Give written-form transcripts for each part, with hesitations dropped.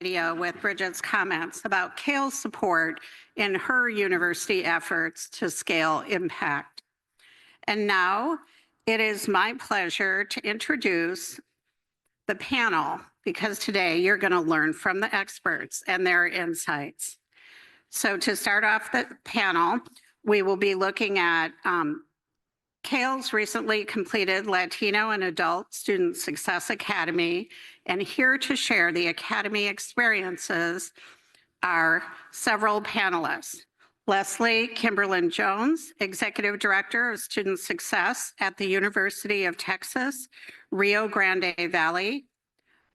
video with Bridget's comments about Kale's support in her university efforts to scale impact. And now it is my pleasure to introduce the panel, because today you're going to learn from the experts and their insights. So to start off the panel, we will be looking at Kale's recently completed Latino and Adult Student Success Academy, and here to share the Academy experiences are several panelists. Leslie Kimberlin Jones, Executive Director of Student Success at the University of Texas, Rio Grande Valley.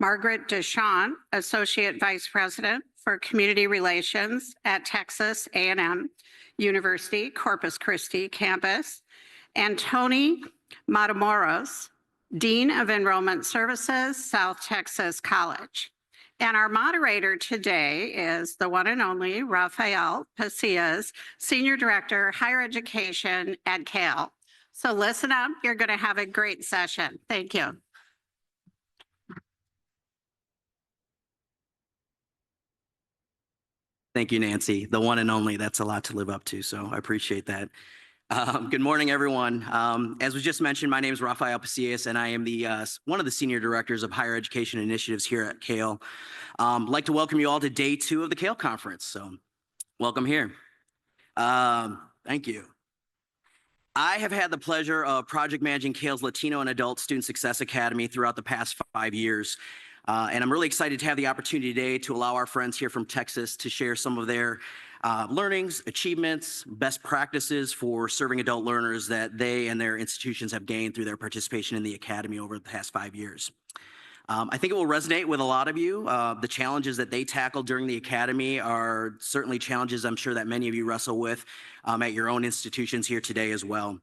Margaret Deschamps, Associate Vice President for Community Relations at Texas A&M University, Corpus Christi campus. And Tony Matamoros, Dean of Enrollment Services, South Texas College. And our moderator today is the one and only Rafael Pasillas, Senior Director, Higher Education at Kale. So listen up, you're going to have a great session. Thank you. Thank you, Nancy. The one and only, that's a lot to live up to, so I appreciate that. Good morning, everyone. As was just mentioned, my name is Rafael Pasillas, and I am the one of the Senior Directors of Higher Education Initiatives here at Kale. I'd like to welcome you all to day 2 of the Kale Conference, so welcome here. Thank you. I have had the pleasure of project managing Kale's Latino and Adult Student Success Academy throughout the past 5 years. And I'm really excited to have the opportunity today to allow our friends here from Texas to share some of their learnings, achievements, best practices for serving adult learners that they and their institutions have gained through their participation in the Academy over the past 5 years. I think it will resonate with a lot of you. The challenges that they tackled during the Academy are certainly challenges I'm sure that many of you wrestle with at your own institutions here today as well.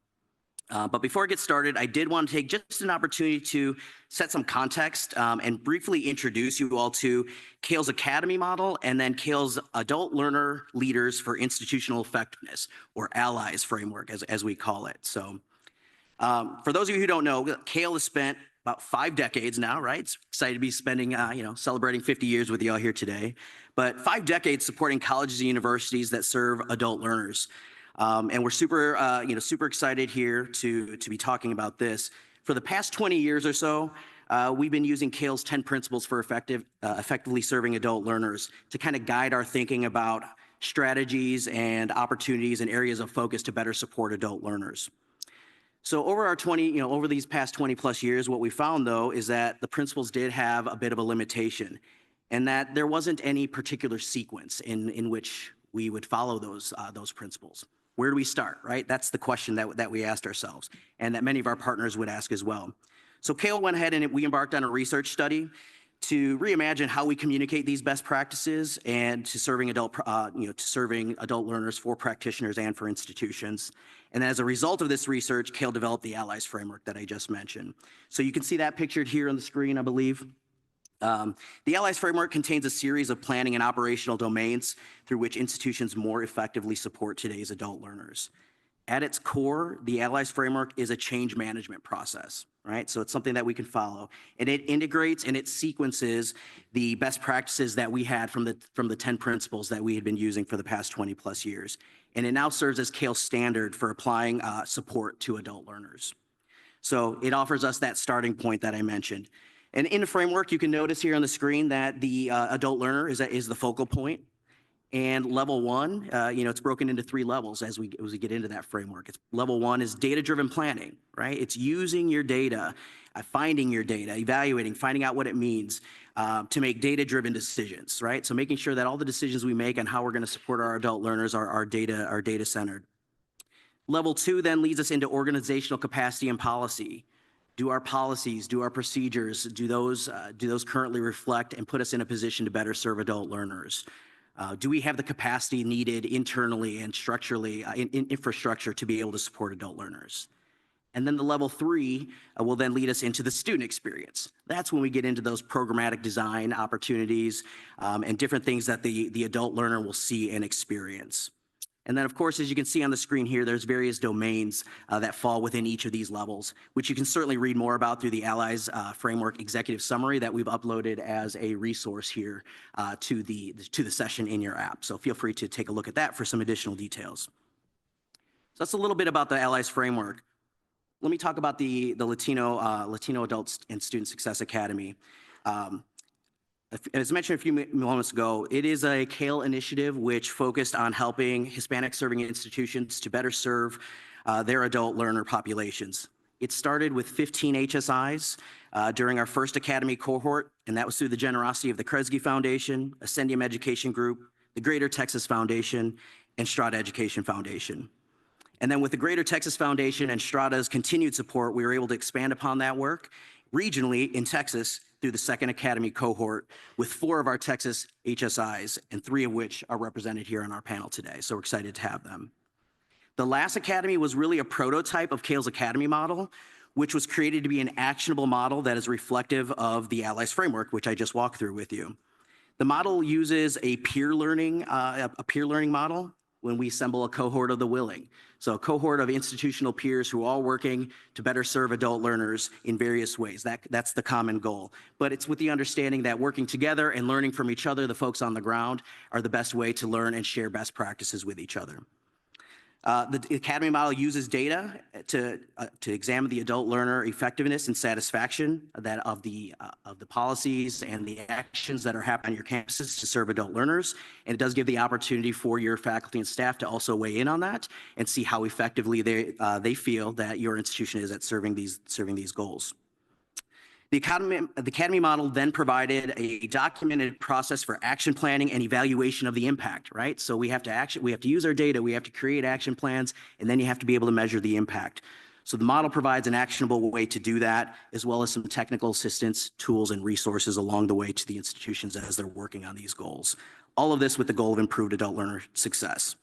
But before I get started, I did want to take just an opportunity to set some context and briefly introduce you all to Kale's Academy model and then Kale's Adult Learner Leaders for Institutional Effectiveness, or ALLIES framework, as we call it. So for those of you who don't know, Kale has spent about 5 decades now, right? It's excited to be spending, celebrating 50 years with you all here today. But 5 decades supporting colleges and universities that serve adult learners. And we're super excited here to be talking about this. For the past 20 years or so, we've been using Kale's 10 principles for effectively serving adult learners to kind of guide our thinking about strategies and opportunities and areas of focus to better support adult learners. So over these past 20 plus years, what we found though is that the principles did have a bit of a limitation, and that there wasn't any particular sequence in which we would follow those principles. Where do we start, right? That's the question that we asked ourselves, and that many of our partners would ask as well. So Kale went ahead and we embarked on a research study to reimagine how we communicate these best practices and to serving adult learners for practitioners and for institutions. And as a result of this research, Kale developed the ALLIES framework that I just mentioned. So you can see that pictured here on the screen, I believe. The ALLIES framework contains a series of planning and operational domains through which institutions more effectively support today's adult learners. At its core, the ALLIES framework is a change management process, right? So it's something that we can follow, and it integrates and it sequences the best practices that we had from the 10 principles that we had been using for the past 20 plus years. And it now serves as Kale's standard for applying support to adult learners. So it offers us that starting point that I mentioned. And in the framework, you can notice here on the screen that the adult learner is the focal point. And level 1, it's broken into 3 levels as we get into that framework. Level 1 is data-driven planning, right? It's using your data, finding your data, evaluating, finding out what it means to make data-driven decisions, right? So making sure that all the decisions we make on how we're going to support our adult learners are data-centered. Level 2 then leads us into organizational capacity and policy. Do our policies, do our procedures, do those currently reflect and put us in a position to better serve adult learners? Do we have the capacity needed internally and structurally in infrastructure to be able to support adult learners? And then the level 3 will then lead us into the student experience. That's when we get into those programmatic design opportunities and different things that the adult learner will see and experience. And then, of course, as you can see on the screen here, there's various domains that fall within each of these levels, which you can certainly read more about through the Allies Framework Executive Summary that we've uploaded as a resource here to the session in your app. So feel free to take a look at that for some additional details. So that's a little bit about the Allies Framework. Let me talk about the Latino Adults and Student Success Academy. As mentioned a few moments ago, it is a CALE initiative which focused on helping Hispanic serving institutions to better serve their adult learner populations. It started with 15 HSIs during our first academy cohort, and that was through the generosity of the Kresge Foundation, Ascendium Education Group, the Greater Texas Foundation, and Strada Education Foundation. And then with the Greater Texas Foundation and Strada's continued support, we were able to expand upon that work regionally in Texas through the second academy cohort with 4 of our Texas HSIs, and 3 of which are represented here on our panel today. So we're excited to have them. The last academy was really a prototype of CALE's academy model, which was created to be an actionable model that is reflective of the Allies Framework, which I just walked through with you. The model uses a peer learning model when we assemble a cohort of the willing. So a cohort of institutional peers who are all working to better serve adult learners in various ways. That's the common goal. But it's with the understanding that working together and learning from each other, the folks on the ground, are the best way to learn and share best practices with each other. The Academy model uses data to examine the adult learner effectiveness and satisfaction of the policies and the actions that are happening on your campuses to serve adult learners. And it does give the opportunity for your faculty and staff to also weigh in on that and see how effectively they feel that your institution is at serving these goals. The Academy model then provided a documented process for action planning and evaluation of the impact, right? So we have to use our data, we have to create action plans, and then you have to be able to measure the impact. So the model provides an actionable way to do that, as well as some technical assistance, tools, and resources along the way to the institutions as they're working on these goals. All of this with the goal of improved adult learner success.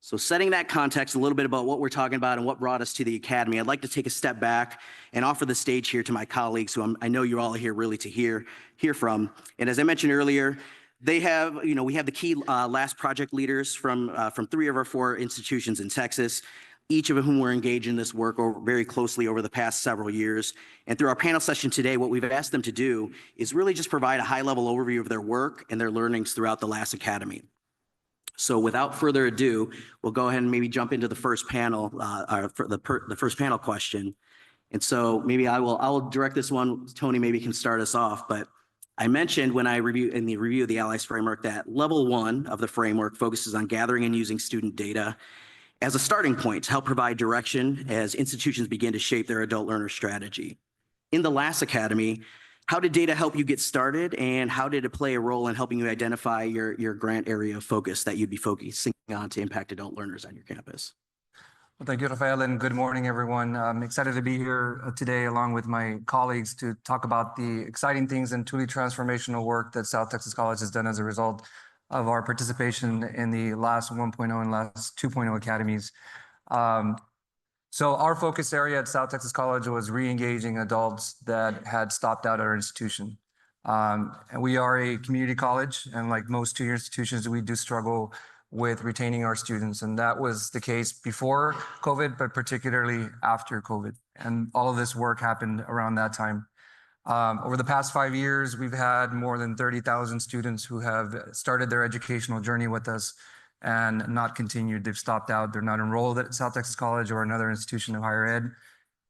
So setting that context, a little bit about what we're talking about and what brought us to the Academy, I'd like to take a step back and offer the stage here to my colleagues, who I know you're all here really to hear from. And as I mentioned earlier, we have the key last project leaders from 3 of our 4 institutions in Texas, each of whom were engaged in this work very closely over the past several years. And through our panel session today, what we've asked them to do is really just provide a high-level overview of their work and their learnings throughout the last Academy. So without further ado, we'll go ahead and maybe jump into the first panel, for the first panel question. And so maybe I'll direct this one. Tony maybe can start us off, but I mentioned in the review of the Allies Framework that level 1 of the framework focuses on gathering and using student data as a starting point to help provide direction as institutions begin to shape their adult learner strategy. In the last Academy, how did data help you get started, and how did it play a role in helping you identify your grant area of focus that you'd be focusing on to impact adult learners on your campus? Well, thank you, Rafael, and good morning, everyone. I'm excited to be here today along with my colleagues to talk about the exciting things and truly transformational work that South Texas College has done as a result of our participation in the last 1.0 and last 2.0 academies. So our focus area at South Texas College was re-engaging adults that had stopped out at our institution. And we are a community college, and like most two-year institutions, we do struggle with retaining our students. And that was the case before COVID, but particularly after COVID. And all of this work happened around that time. Over the past 5 years, we've had more than 30,000 students who have started their educational journey with us and not continued. They've stopped out. They're not enrolled at South Texas College or another institution of higher ed.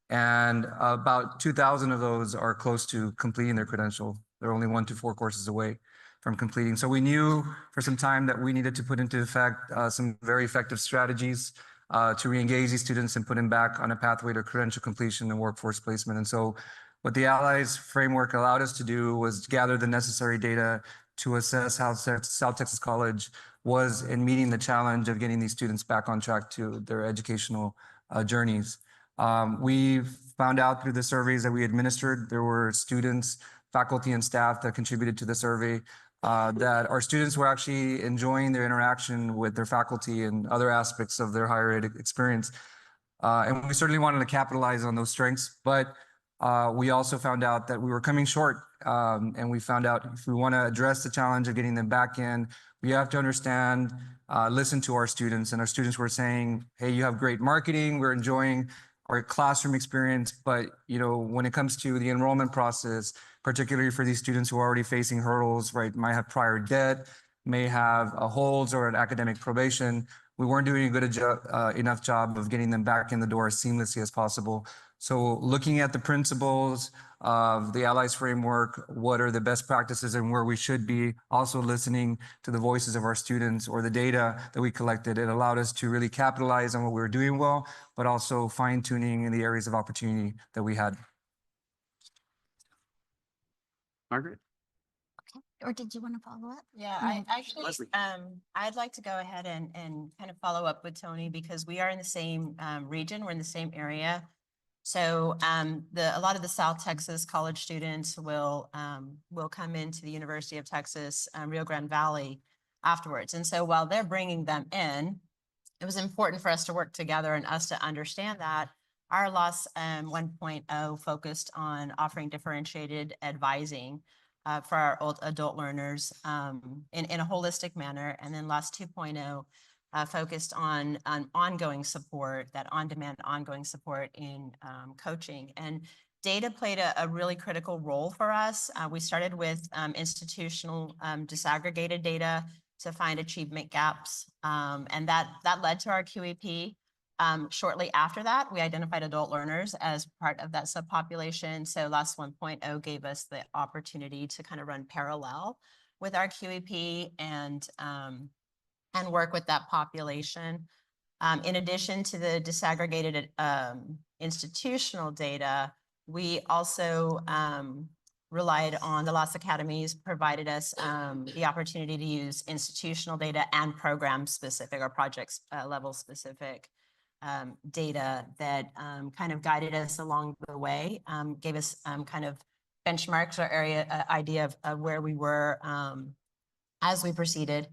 And about 2,000 of those are close to completing their credential. They're only 1 to 4 courses away from completing. So we knew for some time that we needed to put into effect some very effective strategies to re-engage these students and put them back on a pathway to credential completion and workforce placement. And so what the Allies Framework allowed us to do was gather the necessary data to assess how South Texas College was in meeting the challenge of getting these students back on track to their educational journeys. We found out through the surveys that we administered, there were students, faculty, and staff that contributed to the survey that our students were actually enjoying their interaction with their faculty and other aspects of their higher ed experience. And we certainly wanted to capitalize on those strengths, but We also found out that we were coming short, and we found out if we want to address the challenge of getting them back in, we have to understand, listen to our students. And our students were saying, hey, you have great marketing. We're enjoying our classroom experience. But, when it comes to the enrollment process, particularly for these students who are already facing hurdles, right, might have prior debt, may have holds or an academic probation, we weren't doing a good enough job of getting them back in the door as seamlessly as possible. So looking at the principles of the Allies framework, what are the best practices and where we should be, also listening to the voices of our students or the data that we collected, it allowed us to really capitalize on what we were doing well, but also fine tuning in the areas of opportunity that we had. Margaret? Or did you want to follow up? Yeah, No. I actually, Leslie. I'd like to go ahead and kind of follow up with Tony because we are in the same region, we're in the same area. So a lot of the South Texas college students will come into the University of Texas, Rio Grande Valley afterwards. And so while they're bringing them in, it was important for us to work together and us to understand that our LOS 1.0 focused on offering differentiated advising for our adult learners in a holistic manner. And then LOS 2.0 focused on ongoing support, that on-demand ongoing support in coaching. And data played a really critical role for us. We started with institutional disaggregated data to find achievement gaps. And that led to our QEP. Shortly after that, we identified adult learners as part of that subpopulation. So LOS 1.0 gave us the opportunity to kind of run parallel with our QEP and work with that population. In addition to the disaggregated institutional data, we also relied on the LOS Academies, provided us the opportunity to use institutional data and program specific or project level specific data that kind of guided us along the way, gave us kind of benchmarks or idea of where we were as we proceeded.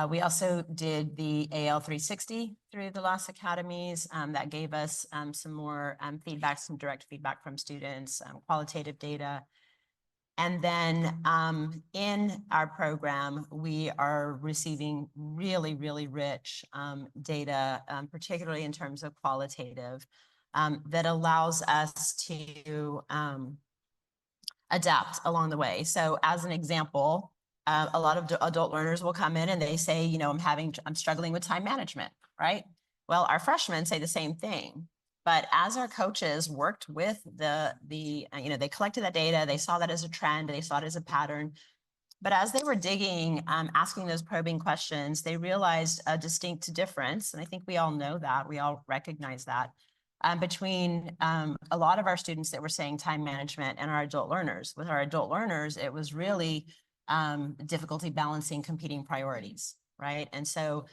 We also did the AL 360 through the LOS Academies. That gave us some more feedback, some direct feedback from students, qualitative data. And then in our program, we are receiving really, really rich data, particularly in terms of qualitative, that allows us to adapt along the way. So as an example, a lot of adult learners will come in and they say, I'm struggling with time management, right? Well, our freshmen say the same thing. But as our coaches worked with they collected that data, they saw that as a trend, they saw it as a pattern. But as they were digging, asking those probing questions, they realized a distinct difference. And I think we all know that, we all recognize that, between a lot of our students that were saying time management and our adult learners. With our adult learners, it was really difficulty balancing competing priorities, right? And so,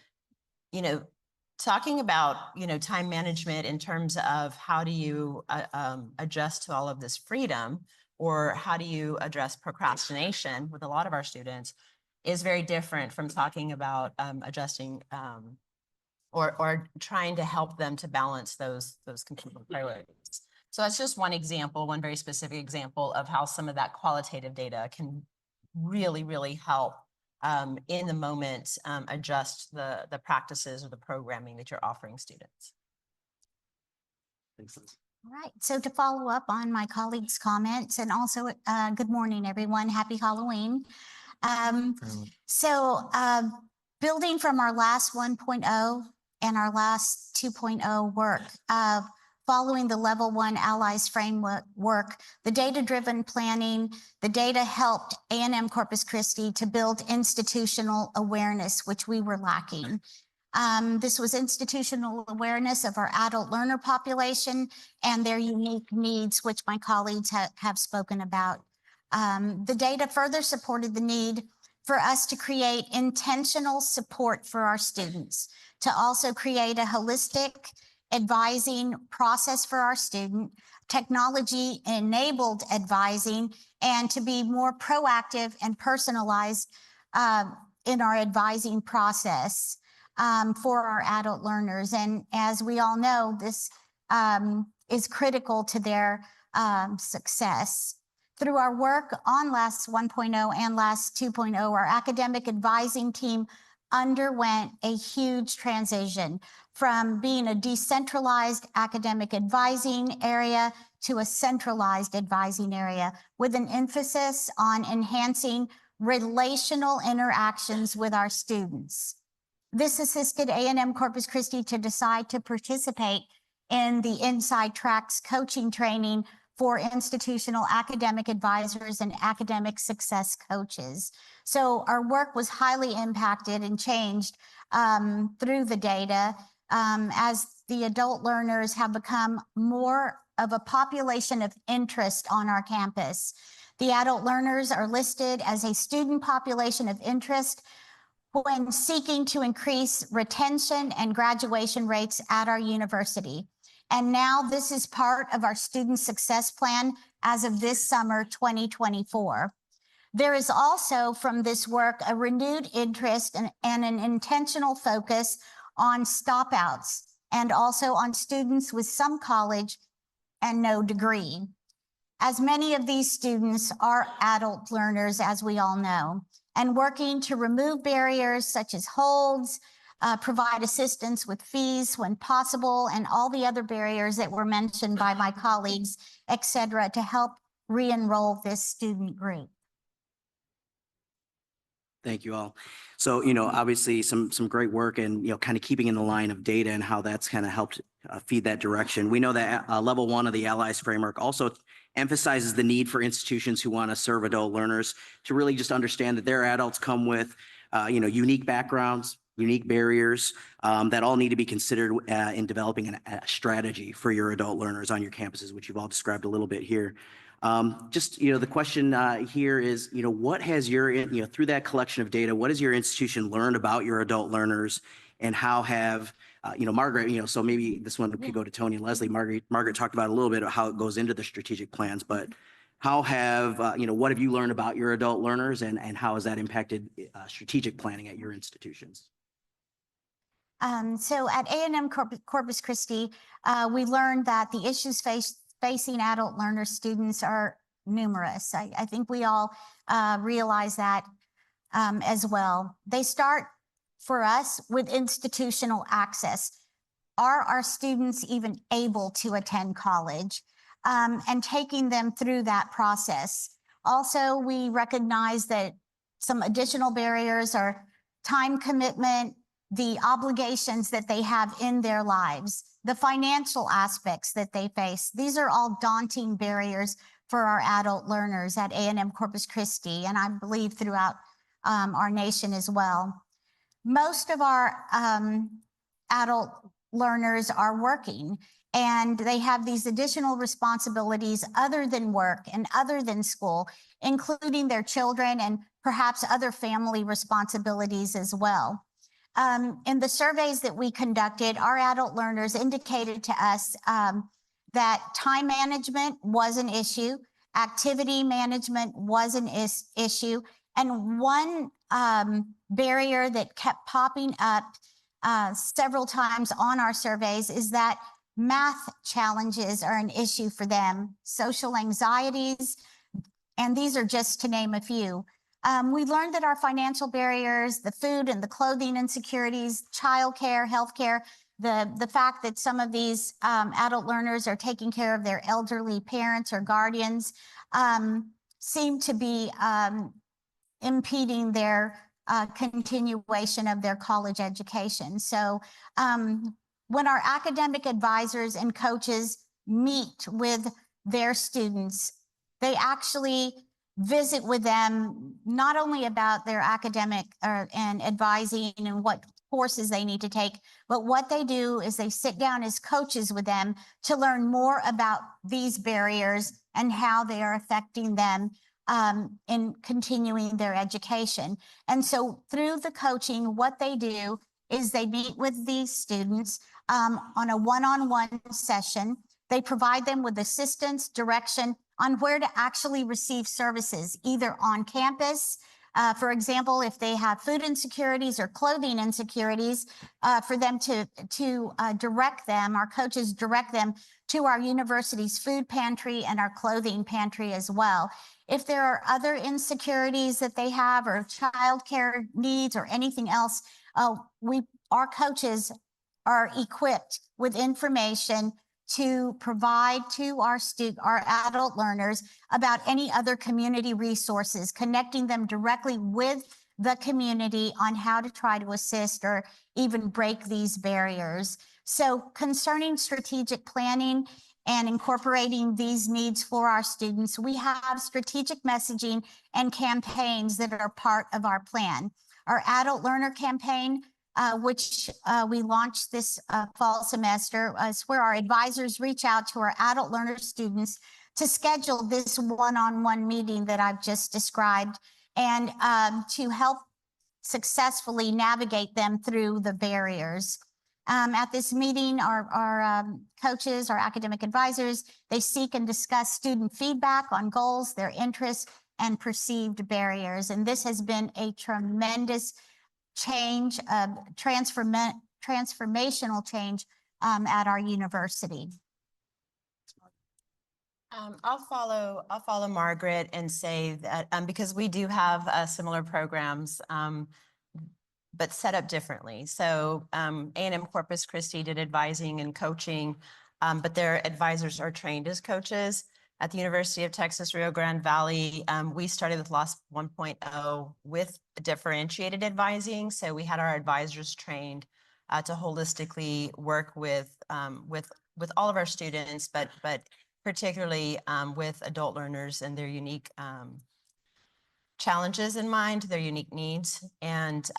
talking about, time management in terms of how do you adjust to all of this freedom, or how do you address procrastination with a lot of our students, is very different from talking about adjusting or trying to help them to balance those competing priorities. So that's just one example, one very specific example of how some of that qualitative data can really, really help in the moment adjust the practices or the programming that you're offering students. Thanks, Liz. All right. So to follow up on my colleagues' comments, and also good morning, everyone. Happy Halloween. Building from our last 1.0 and our last 2.0 work, following the level 1 Allies framework, the data-driven planning, the data helped A&M Corpus Christi to build institutional awareness, which we were lacking. This was institutional awareness of our adult learner population and their unique needs, which my colleagues have spoken about. The data further supported the need for us to create intentional support for our students, to also create a holistic advising process for our student, technology-enabled advising, and to be more proactive and personalized in our advising process for our adult learners. And as we all know, this is critical to their success. Through our work on LAST 1.0 and LAST 2.0, our academic advising team underwent a huge transition from being a decentralized academic advising area to a centralized advising area with an emphasis on enhancing relational interactions with our students. This assisted A&M Corpus Christi to decide to participate in the Inside Tracks coaching training for institutional academic advisors and academic success coaches. So our work was highly impacted and changed through the data as the adult learners have become more of a population of interest on our campus. The adult learners are listed as a student population of interest when seeking to increase retention and graduation rates at our university. And now this is part of our student success plan as of this summer 2024. There is also from this work a renewed interest and an intentional focus on stop-outs and also on students with some college and no degree. As many of these students are adult learners, as we all know, and working to remove barriers such as holds, provide assistance with fees when possible, and all the other barriers that were mentioned by my colleagues, et cetera, to help re-enroll this student group. Thank you all. So, obviously some great work and, kind of keeping in the line of data and how that's kind of helped feed that direction. We know that level 1 of the Allies framework also emphasizes the need for institutions who want to serve adult learners to really just understand that their adults come with, unique backgrounds, unique barriers that all need to be considered in developing a strategy for your adult learners on your campuses, which you've all described a little bit here. The question here is, what has your, through that collection of data, what has your institution learned about your adult learners, and how have, Margaret, so maybe this one could go to Tony and Leslie. Margaret talked about a little bit of how it goes into the strategic plans, but how have, what have you learned about your adult learners, and how has that impacted strategic planning at your institutions? So at A&M Corpus Christi, we learned that the issues facing adult learner students are numerous. I think we all realize that as well. They start for us with institutional access. Are our students even able to attend college? And taking them through that process. Also, we recognize that some additional barriers are time commitment, the obligations that they have in their lives, the financial aspects that they face. These are all daunting barriers for our adult learners at A&M Corpus Christi, and I believe throughout our nation as well. Most of our adult learners are working, and they have these additional responsibilities other than work and other than school, including their children and perhaps other family responsibilities as well. In the surveys that we conducted, our adult learners indicated to us that time management was an issue, activity management was an issue, and one barrier that kept popping up several times on our surveys is that math challenges are an issue for them, social anxieties, and these are just to name a few. We learned that our financial barriers, the food and the clothing insecurities, childcare, healthcare, the fact that some of these adult learners are taking care of their elderly parents or guardians seem to be impeding their continuation of their college education. So when our academic advisors and coaches meet with their students, they actually visit with them not only about their academic and advising and what courses they need to take, but what they do is they sit down as coaches with them to learn more about these barriers and how they are affecting them in continuing their education. And so through the coaching, what they do is they meet with these students on a one-on-one session. They provide them with assistance, direction on where to actually receive services, either on campus For example, if they have food insecurities or clothing insecurities, for them to direct them, our coaches direct them to our university's food pantry and our clothing pantry as well. If there are other insecurities that they have or childcare needs or anything else, our coaches are equipped with information to provide to our adult learners about any other community resources, connecting them directly with the community on how to try to assist or even break these barriers. So concerning strategic planning and incorporating these needs for our students, we have strategic messaging and campaigns that are part of our plan. Our adult learner campaign, which we launched this fall semester, is where our advisors reach out to our adult learner students to schedule this one-on-one meeting that I've just described, and to help successfully navigate them through the barriers. At this meeting, our coaches, our academic advisors, they seek and discuss student feedback on goals, their interests, and perceived barriers. And this has been a tremendous change, transformational change at our university. I'll follow Margaret and say that because we do have similar programs, but set up differently. So A&M Corpus Christi did advising and coaching, but their advisors are trained as coaches. At the University of Texas, Rio Grande Valley, we started with LOS 1.0 with differentiated advising. So we had our advisors trained to holistically work with all of our students, but particularly with adult learners and their unique challenges in mind, their unique needs. And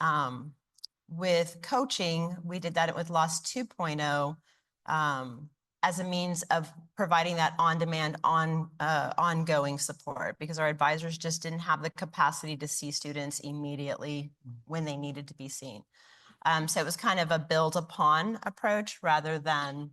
with coaching, we did that with LOS 2.0 as a means of providing that on-demand, ongoing support, because our advisors just didn't have the capacity to see students immediately when they needed to be seen. So it was kind of a build upon approach rather than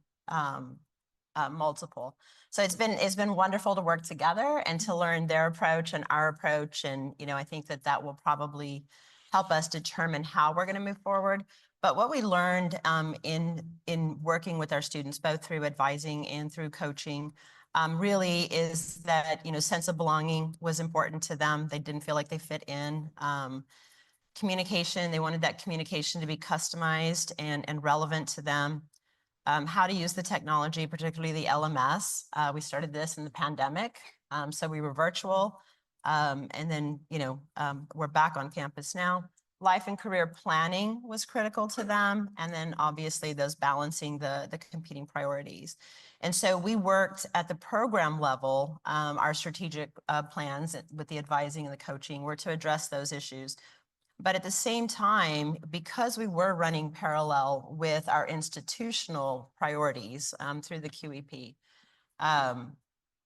multiple. So it's been wonderful to work together and to learn their approach and our approach. And, I think that will probably help us determine how we're going to move forward. But what we learned in working with our students, both through advising and through coaching, really is that, sense of belonging was important to them. They didn't feel like they fit in. Communication, they wanted that communication to be customized and relevant to them. How to use the technology, particularly the LMS. We started this in the pandemic, so we were virtual, and then, we're back on campus now. Life and career planning was critical to them, and then obviously those balancing the competing priorities. And so we worked at the program level. Our strategic plans with the advising and the coaching were to address those issues. But at the same time, because we were running parallel with our institutional priorities through the QEP,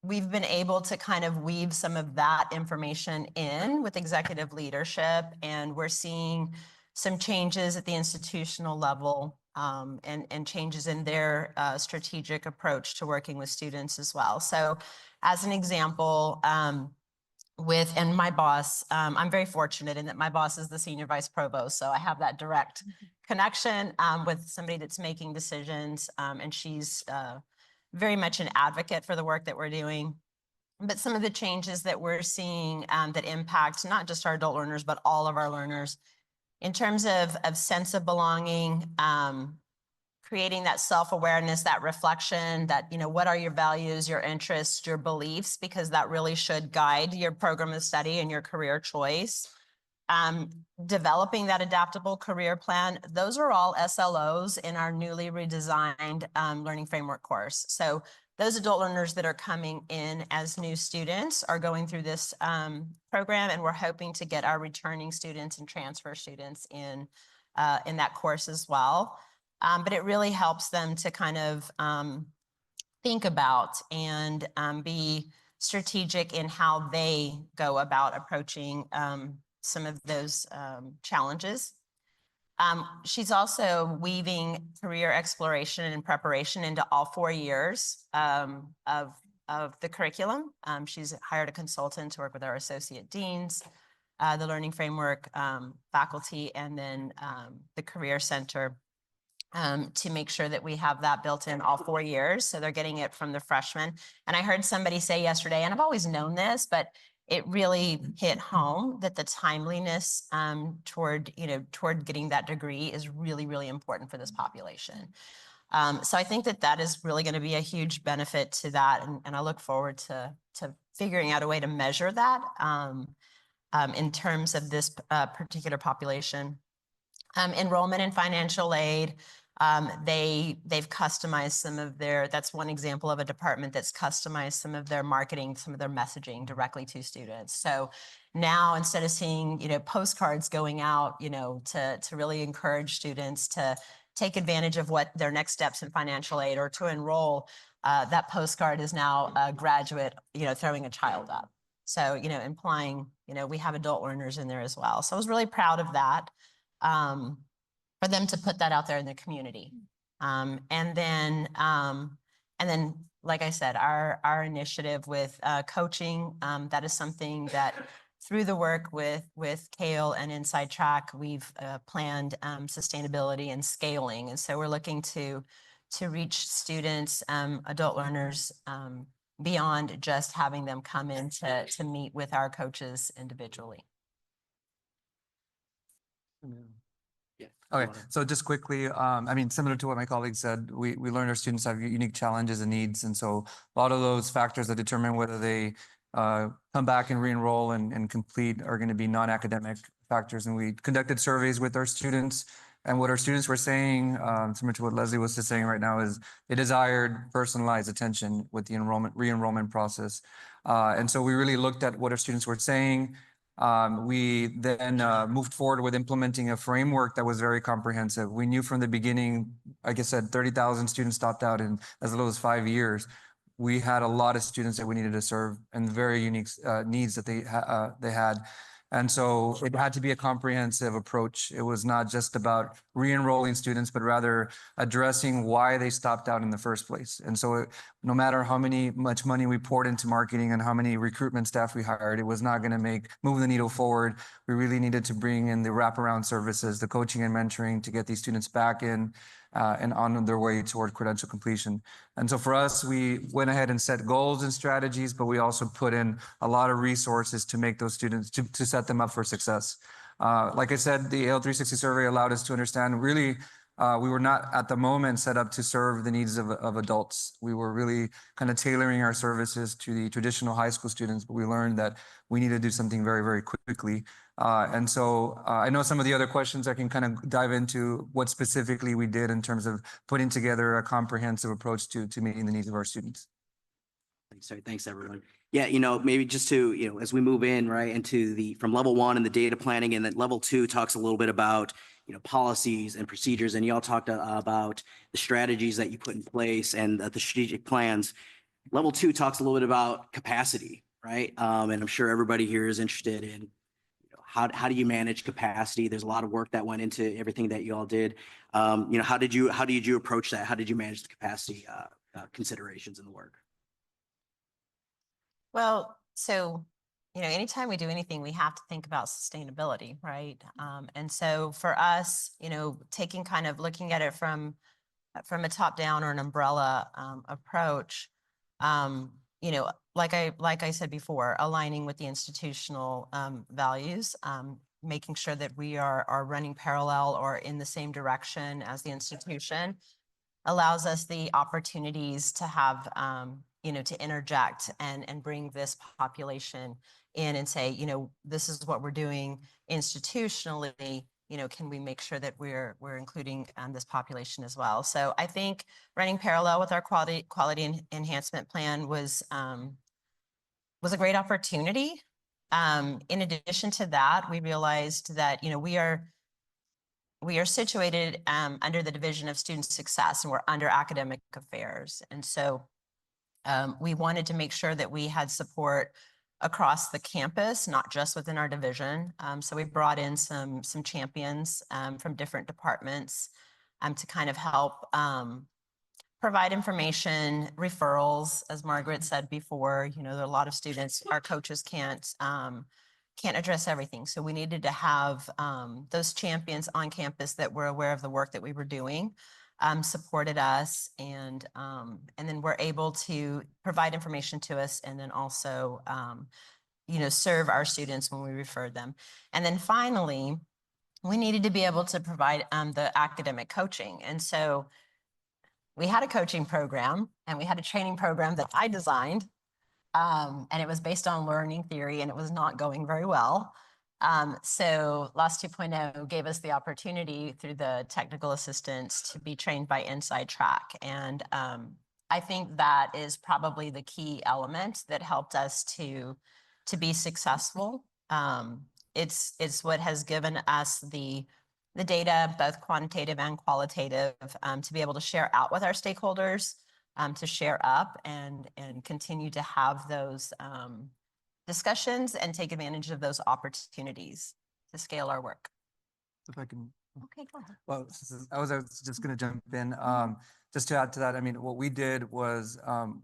we've been able to kind of weave some of that information in with executive leadership, and we're seeing some changes at the institutional level and changes in their strategic approach to working with students as well. So as an example, and my boss, I'm very fortunate in that my boss is the senior vice provost. So I have that direct connection with somebody that's making decisions, and she's very much an advocate for the work that we're doing. But some of the changes that we're seeing that impact not just our adult learners, but all of our learners in terms of sense of belonging, creating that self-awareness, that reflection, that, what are your values, your interests, your beliefs, because that really should guide your program of study and your career choice. Developing that adaptable career plan. Those are all SLOs in our newly redesigned learning framework course. So those adult learners that are coming in as new students are going through this program, and we're hoping to get our returning students and transfer students in that course as well. But it really helps them to kind of think about and be strategic in how they go about approaching some of those challenges. She's also weaving career exploration and preparation into all 4 years of the curriculum. She's hired a consultant to work with our associate deans. the Learning Framework faculty, and then the Career Center to make sure that we have that built in all 4 years. So they're getting it from the freshmen. And I heard somebody say yesterday, and I've always known this, but it really hit home that the timeliness toward getting that degree is really, really important for this population. So I think that is really going to be a huge benefit to that. And I look forward to figuring out a way to measure that in terms of this particular population. Enrollment and financial aid. They've customized some of that's one example of a department that's customized some of their marketing, some of their messaging directly to students. So now instead of seeing, postcards going out, to really encourage students to take advantage of what their next steps in financial aid or to enroll, that postcard is now a graduate, throwing a child up. So, implying, we have adult learners in there as well. So I was really proud of that. For them to put that out there in the community. And then, like I said, our initiative with coaching, that is something that through the work with Kale and Inside Track, we've planned sustainability and scaling. And so we're looking to reach students, adult learners, beyond just having them come in to meet with our coaches individually. Yeah. Okay, so just quickly, similar to what my colleague said, we learned our students have unique challenges and needs. And so a lot of those factors that determine whether they come back and re-enroll and complete are going to be non-academic factors. And we conducted surveys with our students. And what our students were saying, similar to what Leslie was just saying right now, is they desired personalized attention with the re-enrollment process. And so we really looked at what our students were saying. We then moved forward with implementing a framework that was very comprehensive. We knew from the beginning, like I said, 30,000 students stopped out in as little as 5 years. We had a lot of students that we needed to serve and very unique needs that they had. And so it had to be a comprehensive approach. It was not just about re-enrolling students, but rather addressing why they stopped out in the first place. And so no matter how much money we poured into marketing and how many recruitment staff we hired, it was not going to move the needle forward. We really needed to bring in the wraparound services, the coaching and mentoring to get these students back in and on their way toward credential completion. And so for us, we went ahead and set goals and strategies, but we also put in a lot of resources to make those students, to set them up for success. Like I said, the AL360 survey allowed us to understand really we were not at the moment set up to serve the needs of adults. We were really kind of tailoring our services to the traditional high school students, but we learned that we need to do something very, very quickly. And so I know some of the other questions I can kind of dive into what specifically we did in terms of putting together a comprehensive approach to meeting the needs of our students. Thanks, everyone. Yeah, maybe just to, as we move in, right, into from level 1 and the data planning, and then level 2 talks a little bit about, policies and procedures. And y'all talked about the strategies that you put in place and the strategic plans. Level 2 talks a little bit about capacity, right? And I'm sure everybody here is interested in, how do you manage capacity? There's a lot of work that went into everything that you all did. How did you approach that? How did you manage the capacity considerations in the work? Well, so, anytime we do anything, we have to think about sustainability, right? And so for us, taking kind of looking at it from a top down or an umbrella approach, like I said before, aligning with the institutional values, making sure that we are running parallel or in the same direction as the institution allows us the opportunities to have, to interject and bring this population in and say, this is what we're doing institutionally. Can we make sure that we're including this population as well? So I think running parallel with our quality enhancement plan was a great opportunity. In addition to that, we realized that, we are situated under the Division of Student Success, and we're under academic affairs. And so we wanted to make sure that we had support across the campus, not just within our division. So we brought in some champions from different departments to kind of help provide information, referrals, as Margaret said before. There are a lot of students, our coaches can't can't address everything. So we needed to have those champions on campus that were aware of the work that we were doing, supported us, and then were able to provide information to us, and then also serve our students when we referred them. And then finally, we needed to be able to provide the academic coaching. And so we had a coaching program and we had a training program that I designed. And it was based on learning theory, and it was not going very well. So LOS 2.0 gave us the opportunity through the technical assistants to be trained by Inside Track. And I think that is probably the key element that helped us to be successful. It's what has given us the data, both quantitative and qualitative, to be able to share out with our stakeholders, to share up and continue to have those discussions and take advantage of those opportunities to scale our work. If I can, Okay, go ahead. well, I was just going to jump in. Just to add to that, I mean, what we did was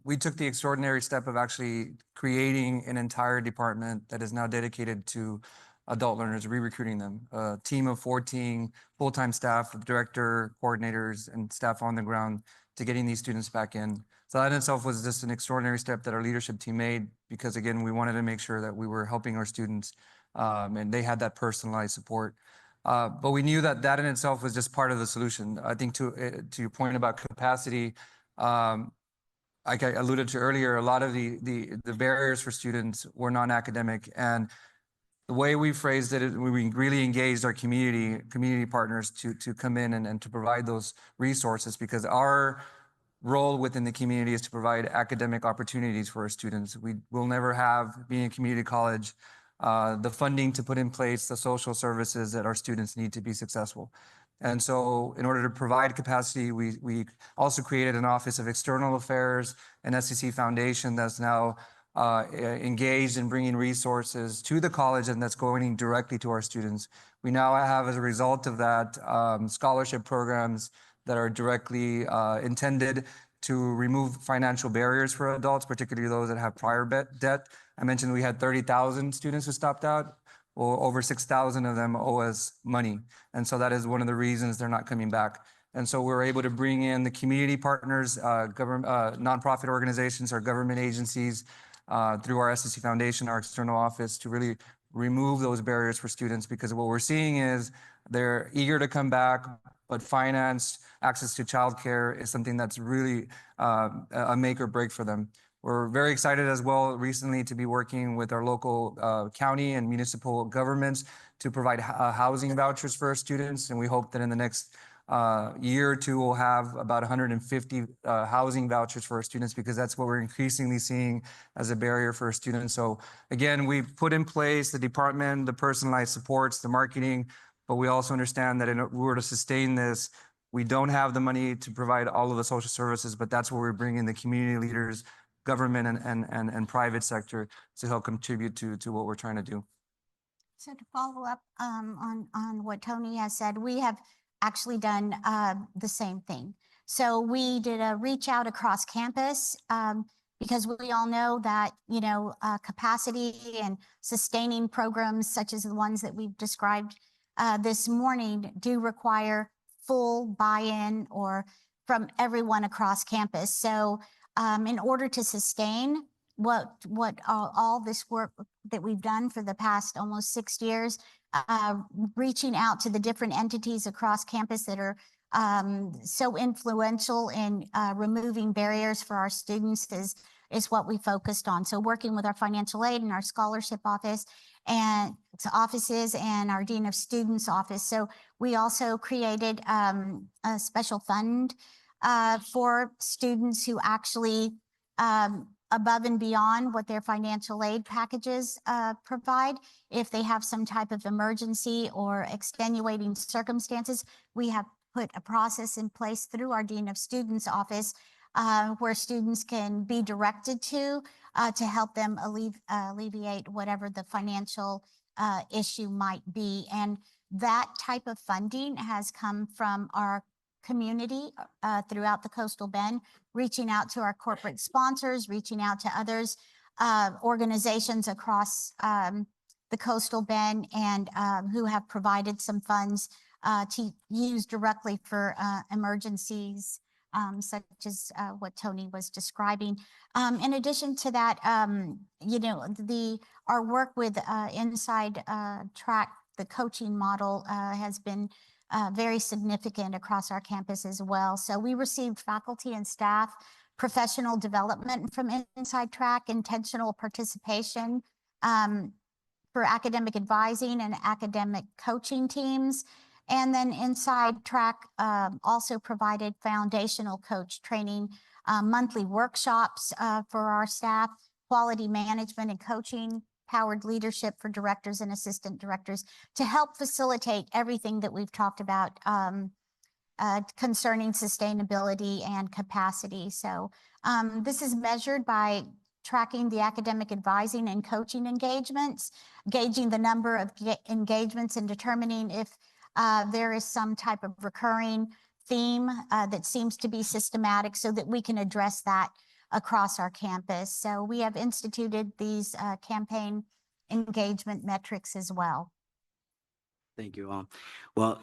we took the extraordinary step of actually creating an entire department that is now dedicated to adult learners, re-recruiting them. A team of 14 full-time staff, director, coordinators, and staff on the ground to getting these students back in. So that in itself was just an extraordinary step that our leadership team made, because again, we wanted to make sure that we were helping our students and they had that personalized support. But we knew that that in itself was just part of the solution. I think to your point about capacity, like I alluded to earlier, a lot of the barriers for students were non-academic, and the way we phrased it, we really engaged our community partners to come in and to provide those resources, because our role within the community is to provide academic opportunities for our students. We will never have, being a community college, the funding to put in place the social services that our students need to be successful. And so in order to provide capacity, we also created an Office of External Affairs, an SEC Foundation that's now engaged in bringing resources to the college, and that's going directly to our students. We now have, as a result of that, scholarship programs that are directly intended to remove financial barriers for adults, particularly those that have prior debt. I mentioned we had 30,000 students who stopped out. Well, over 6,000 of them owe us money. And so that is one of the reasons they're not coming back. And so we're able to bring in the community partners, nonprofit organizations, our government agencies, through our SEC Foundation, our external office, to really remove those barriers for students, because what we're seeing is they're eager to come back, but finance, access to childcare is something that's really a make or break for them. We're very excited as well recently to be working with our local county and municipal governments to provide housing vouchers for our students. And we hope that in the next year or two, we'll have about 150 housing vouchers for our students, because that's what we're increasingly seeing as a barrier for our students. So again, we put in place the department, the personalized supports, the marketing, but we also understand that in order to sustain this, we don't have the money to provide all of the social services, but that's where we're bringing the community leaders, government and private sector to help contribute to what we're trying to do. So to follow up on what Tony has said, we have actually done the same thing. So we did a reach out across campus because we all know that, capacity and sustaining programs such as the ones that we've described this morning do require full buy-in or from everyone across campus. So in order to sustain what all this work that we've done for the past almost 6 years, reaching out to the different entities across campus that are so influential in removing barriers for our students is what we focused on. So working with our financial aid and our scholarship office and offices and our Dean of Students office. So we also created a special fund for students who actually above and beyond what their financial aid packages provide. If they have some type of emergency or extenuating circumstances, we have put a process in place through our Dean of Students office where students can be directed to help them alleviate whatever the financial issue might be. And that type of funding has come from our community throughout the Coastal Bend, reaching out to our corporate sponsors, reaching out to others, organizations across the Coastal Bend and who have provided some funds to use directly for emergencies, such as what Tony was describing. In addition to that, you know, our work with Inside Track, the coaching model has been very significant across our campus as well. So we received faculty and staff professional development from Inside Track, intentional participation for academic advising and academic coaching teams. And then Inside Track also provided foundational coach training, monthly workshops for our staff, quality management and coaching, powered leadership for directors and assistant directors to help facilitate everything that we've talked about concerning sustainability and capacity. So this is measured by tracking the academic advising and coaching engagements, gauging the number of engagements and determining if there is some type of recurring theme that seems to be systematic so that we can address that across our campus. So we have instituted these campaign engagement metrics as well. Thank you all. Well,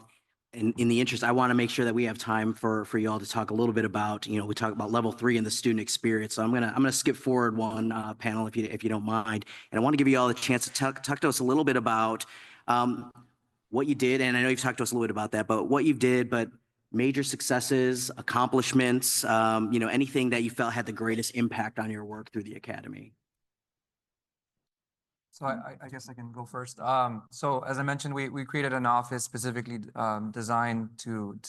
in the interest, I want to make sure that we have time for you all to talk a little bit about, you know, we talk about level 3 and the student experience. So I'm gonna skip forward one panel if you don't mind, and I want to give you all the chance to talk to us a little bit about what you did, and I know you've talked to us a little bit about that, but what you did, but major successes, accomplishments, you know, anything that you felt had the greatest impact on your work through the academy. So I guess I can go first. So as I mentioned, we created an office specifically designed to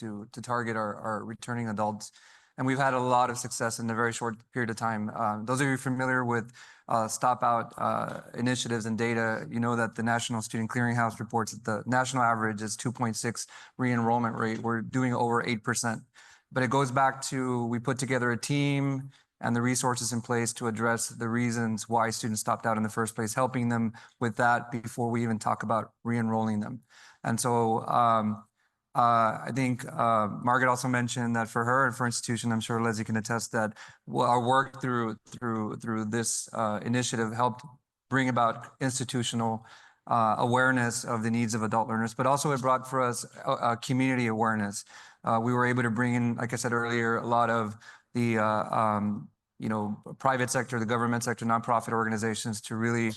target our returning adults. And we've had a lot of success in a very short period of time. Those of you familiar with stop out initiatives and data, you know that the National Student Clearinghouse reports that the national average is 2.6 re-enrollment rate. We're doing over 8%. But it goes back to, we put together a team and the resources in place to address the reasons why students stopped out in the first place, helping them with that before we even talk about re-enrolling them. And so I think Margaret also mentioned that for her and for institution, I'm sure Leslie can attest that our work through this initiative helped bring about institutional awareness of the needs of adult learners, but also it brought for us community awareness. We were able to bring in, like I said earlier, a lot of the you know, private sector, the government sector, nonprofit organizations to really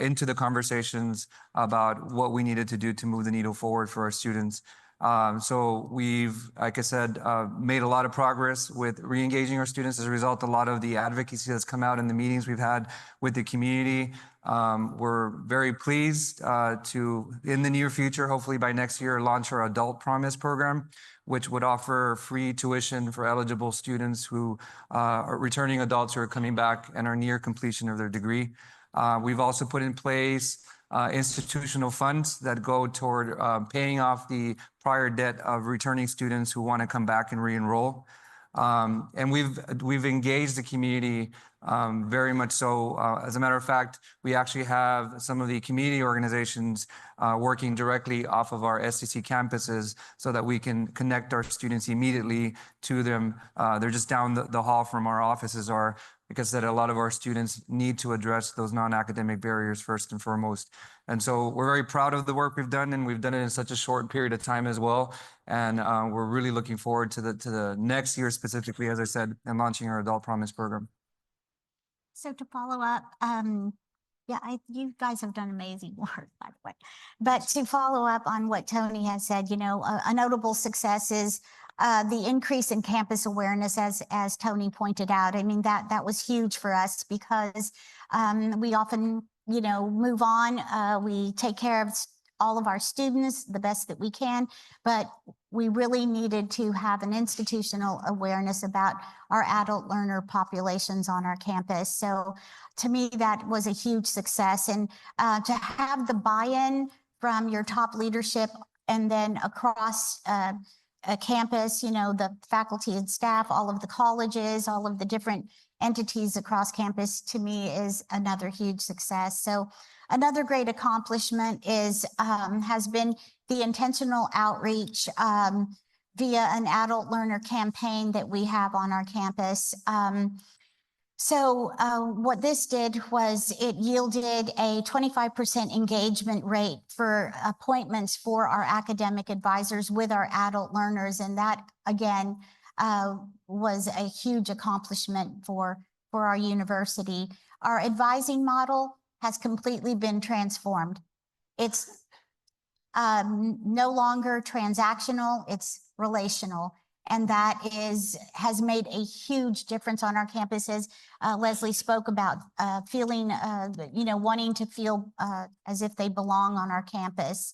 into the conversations about what we needed to do to move the needle forward for our students. So we've, like I said, made a lot of progress with re-engaging our students. As a result, a lot of the advocacy that's come out in the meetings we've had with the community. We're very pleased to, in the near future, hopefully by next year, launch our Adult Promise program, which would offer free tuition for eligible students who are returning adults who are coming back and are near completion of their degree. We've also put in place institutional funds that go toward paying off the prior debt of returning students who want to come back and re-enroll. And we've engaged the community very much so. As a matter of fact, we actually have some of the community organizations working directly off of our STC campuses so that we can connect our students immediately to them. They're just down the hall from our offices are, because that a lot of our students need to address those non-academic barriers first and foremost. And so we're very proud of the work we've done, and we've done it in such a short period of time as well. And we're really looking forward to the next year specifically, as I said, and launching our Adult Promise program. So to follow up, yeah, you guys have done amazing work, by the way. But to follow up on what Tony has said, you know, a notable success is the increase in campus awareness, as Tony pointed out. I mean, that was huge for us because we often, you know, move on. We take care of all of our students the best that we can, but we really needed to have an institutional awareness about our adult learner populations on our campus. So to me, that was a huge success. And to have the buy-in from your top leadership and then across a campus, you know, the faculty and staff, all of the colleges, all of the different entities across campus, to me is another huge success. So another great accomplishment is has been the intentional outreach via an adult learner campaign that we have on our campus. So what this did was it yielded a 25% engagement rate for appointments for our academic advisors with our adult learners. And that, again, was a huge accomplishment for our university. Our advising model has completely been transformed. It's no longer transactional, it's relational. And that has made a huge difference on our campuses. Leslie spoke about feeling, wanting to feel as if they belong on our campus.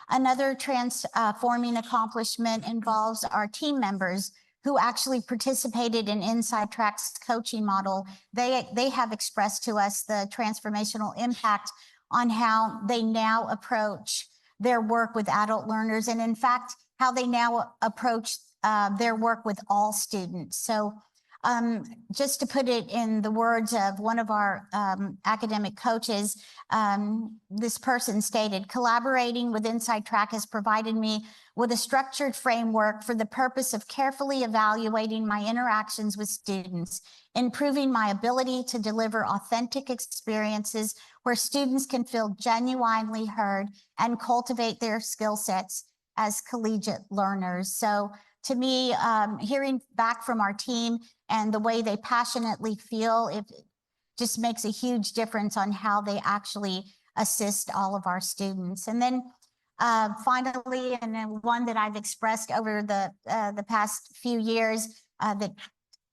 Another transforming accomplishment involves our team members who actually participated in Inside Track's coaching model. They have expressed to us the transformational impact on how they now approach their work with adult learners, and in fact, how they now approach their work with all students. So just to put it in the words of one of our academic coaches, this person stated, "Collaborating with Inside Track has provided me with a structured framework for the purpose of carefully evaluating my interactions with students, improving my ability to deliver authentic experiences where students can feel genuinely heard and cultivate their skill sets as collegiate learners." So to me, hearing back from our team and the way they passionately feel, it just makes a huge difference on how they actually assist all of our students. And then finally, and then one that I've expressed over the past few years that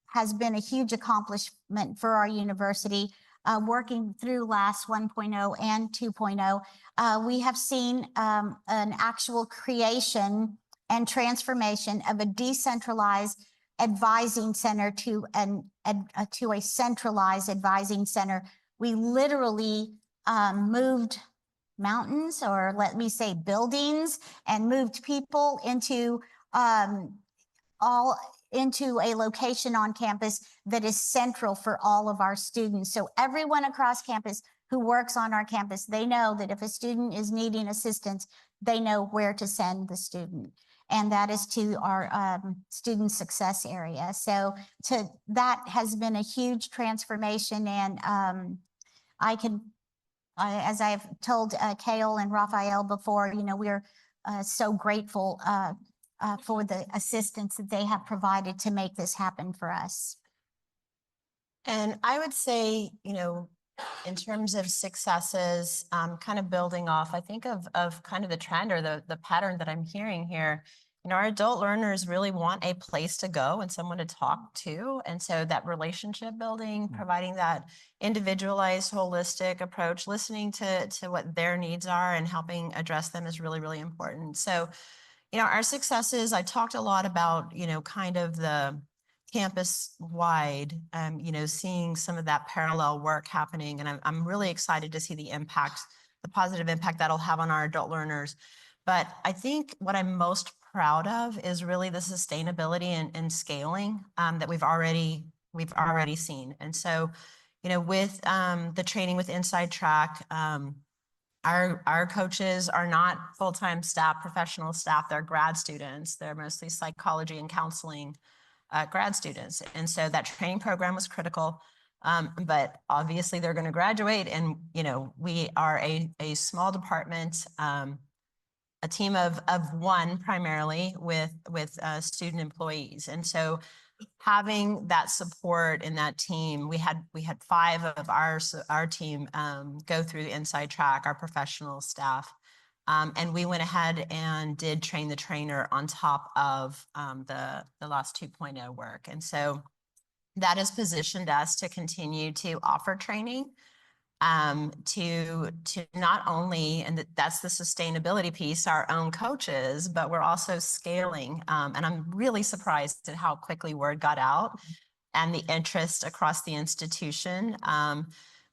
has been a huge accomplishment for our university, working through LAST 1.0 and 2.0, we have seen an actual creation and transformation of a decentralized advising center to a centralized advising center. We literally moved mountains, or let me say buildings, and moved people into into a location on campus that is central for all of our students. So everyone across campus who works on our campus, they know that if a student is needing assistance, they know where to send the student. And that is to our student success area. So that has been a huge transformation. And as I've told Kale and Raphael before, we're so grateful for the assistance that they have provided to make this happen for us. And I would say, in terms of successes, kind of building off, I think of kind of the trend or the pattern that I'm hearing here. Our adult learners really want a place to go and someone to talk to. And so that relationship building, providing that individualized, holistic approach, listening to what their needs are and helping address them is really, really important. So, our successes, I talked a lot about, kind of the campus wide, seeing some of that parallel work happening. And I'm really excited to see the impact, the positive impact that'll have on our adult learners. But I think what I'm most proud of is really the sustainability and scaling that we've already seen. And so, with the training with Inside Track, our coaches are not full-time staff, professional staff. They're grad students. They're mostly psychology and counseling grad students. And so that training program was critical. But obviously they're going to graduate, and we are a small department, a team of one primarily with student employees. And so having that support in that team, we had 5 of our team go through Inside Track, our professional staff. And we went ahead and did train the trainer on top of the LAST 2.0 work. And so that has positioned us to continue to offer training to not only, and that's the sustainability piece, our own coaches, but we're also scaling. And I'm really surprised at how quickly word got out and the interest across the institution.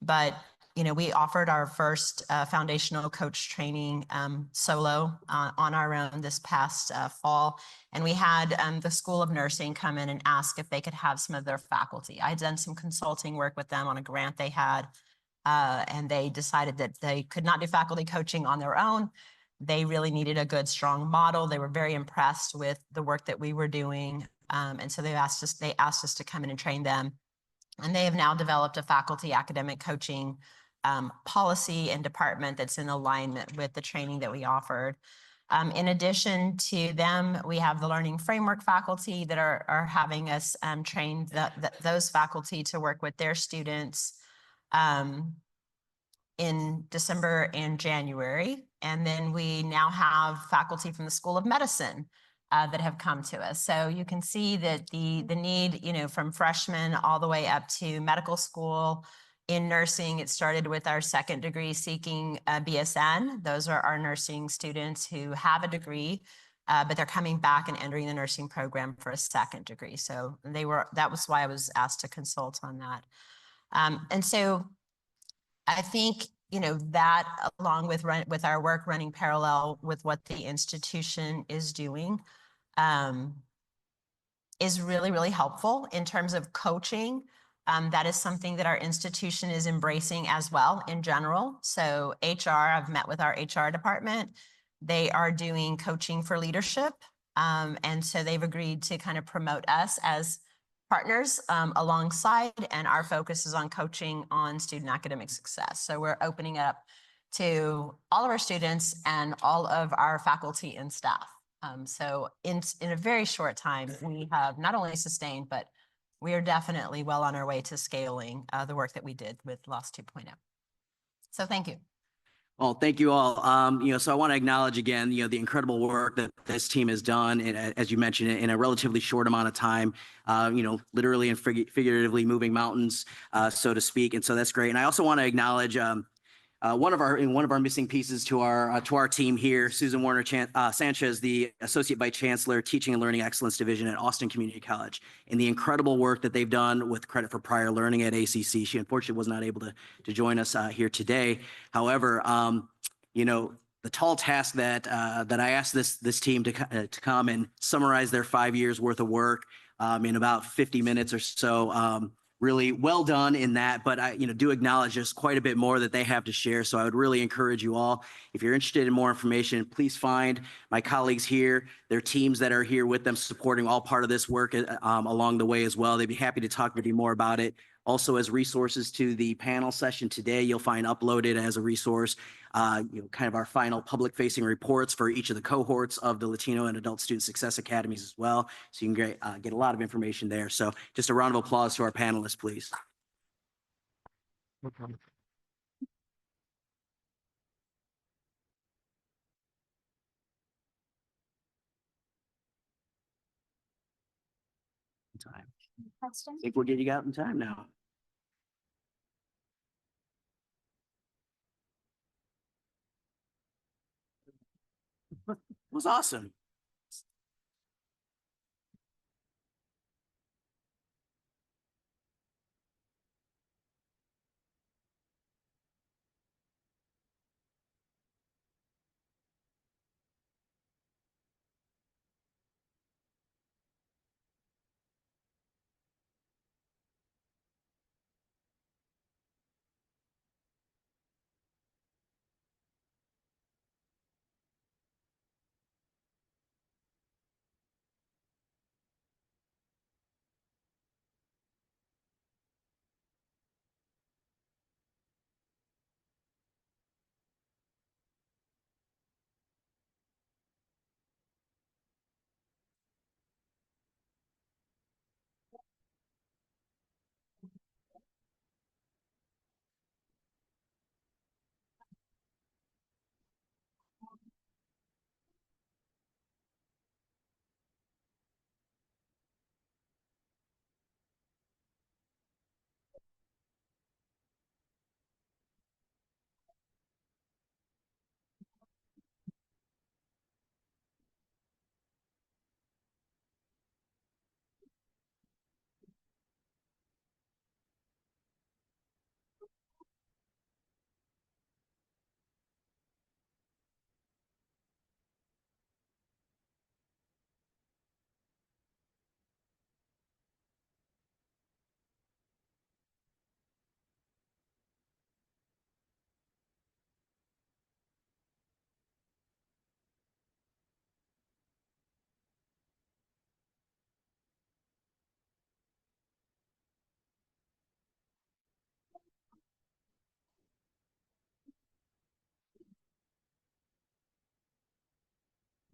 But we offered our first foundational coach training solo on our own this past fall. And we had the School of Nursing come in and ask if they could have some of their faculty. I'd done some consulting work with them on a grant they had. And they decided that they could not do faculty coaching on their own. They really needed a good, strong model. They were very impressed with the work that we were doing. And so they asked us to come in and train them. And they have now developed a faculty academic coaching policy and department that's in alignment with the training that we offered. In addition to them, we have the learning framework faculty that are having us train those faculty to work with their students in December and January. And then we now have faculty from the School of Medicine that have come to us. So you can see that the need, from freshmen all the way up to medical school. In nursing, it started with our second degree seeking BSN. Those are our nursing students who have a degree, but they're coming back and entering the nursing program for a second degree. So that was why I was asked to consult on that. And so I think, that along with our work running parallel with what the institution is doing, is really, really helpful in terms of coaching. That is something that our institution is embracing as well in general. So I've met with our HR department. They are doing coaching for leadership. And so they've agreed to kind of promote us as partners alongside, and our focus is on coaching on student academic success. So we're opening up to all of our students and all of our faculty and staff. So in a very short time, we have not only sustained, but we are definitely well on our way to scaling the work that we did with LOS 2.0. So thank you. Well, thank you all. So I want to acknowledge again, the incredible work that this team has done, and as you mentioned, in a relatively short amount of time, literally and figuratively moving mountains, so to speak. And so that's great. And I also want to acknowledge one of our missing pieces to our team here, Susan Warner Sanchez, the Associate Vice Chancellor, Teaching and Learning Excellence Division at Austin Community College, and the incredible work that they've done with credit for prior learning at ACC. She unfortunately was not able to join us here today. However, the tall task that I asked this team to come and summarize their 5 years worth of work in about 50 minutes or so. Really well done in that, but I do acknowledge there's quite a bit more that they have to share. So I would really encourage you all, if you're interested in more information, please find my colleagues here, their teams that are here with them supporting all part of this work along the way as well. They'd be happy to talk with you more about it. Also, as resources to the panel session today, you'll find uploaded as a resource, kind of our final public-facing reports for each of the cohorts of the Latino and Adult Student Success Academies as well. So you can get a lot of information there. So just a round of applause to our panelists, please. Time. I think we're getting out in time now. It was awesome.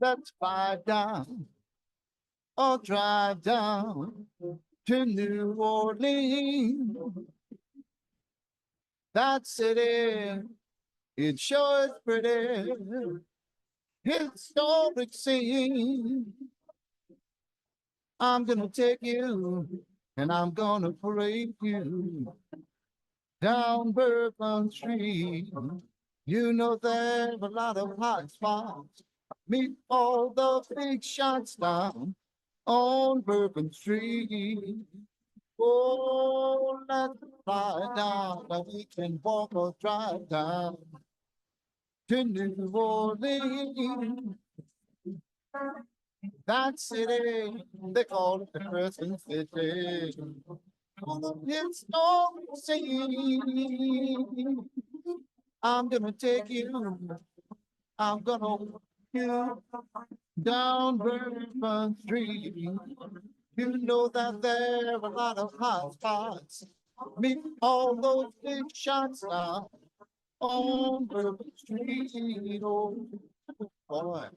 Let's fly down or drive down to New Orleans. That city, it sure is pretty. Historic scene. I'm gonna take you and I'm gonna parade you down Bourbon Street. You know there's a lot of hot spots. Meet all the big shots down on Bourbon Street. Oh, let's fly down. Now we can walk or drive down to New Orleans. That city, they call it the Crescent City. It's all scene. I'm gonna take you. I'm gonna walk you down Bourbon Street. You know that there are a lot of hot spots. Meet all those big shots now on Bourbon Street. Oh, boy.